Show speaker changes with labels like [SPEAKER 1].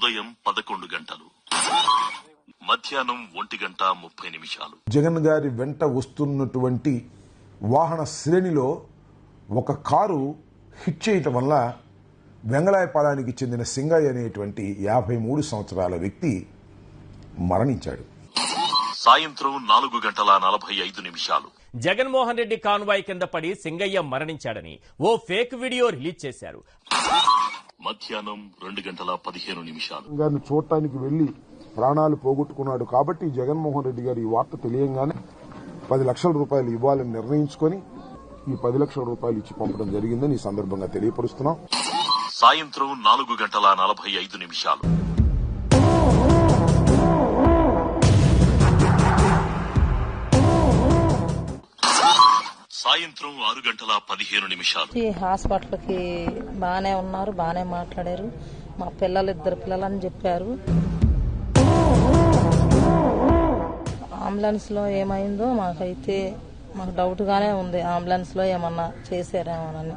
[SPEAKER 1] ఉదయం 11 గంటలు, మధ్యాహ్నం 1:30
[SPEAKER 2] జగన్ గారి వెంట వస్తున్నటువంటి వాహన శ్రేణిలో ఒక కారు హిట్ చేయటం వల్ల వెంగళాయపాలెనికి చెందిన సింగయ్య అనేటువంటి 53 సంవత్సరాల వ్యక్తి మరణించాడు.
[SPEAKER 1] సాయంత్రం 4:45.
[SPEAKER 3] జగన్మోహన్ రెడ్డి కాన్వాయ్ కింద పడి సింగయ్య మరణించాడని ఓ ఫేక్ వీడియో రిలీజ్ చేశారు.
[SPEAKER 1] మధ్యాహ్నం 2:15.
[SPEAKER 2] గారిని చూడటానికి వెళ్లి ప్రాణాలు పోగొట్టుకున్నాడు కాబట్టి జగన్మోహన్ రెడ్డి గారు ఈ వార్త తెలియంగానే 10 లక్షల రూపాయలు ఇవ్వాలని నిర్ణయించుకొని ఈ 10 లక్షల రూపాయలు ఇచ్చి పంపడం జరిగిందని ఈ సందర్భంగా తెలియపరుస్తున్నాం.
[SPEAKER 1] సాయంత్రం 4:45. సాయంత్రం 6:15.
[SPEAKER 4] హాస్పిటల్ కి బానే ఉన్నారు, బానే మాట్లాడారు. మా పిల్లలు 2 పిల్లలని చెప్పారు. అంబులెన్స్ లో ఏమైందో మాకు డౌట్ గానే ఉంది. అంబులెన్స్ లో ఏమన్నా చేశారేమోనని.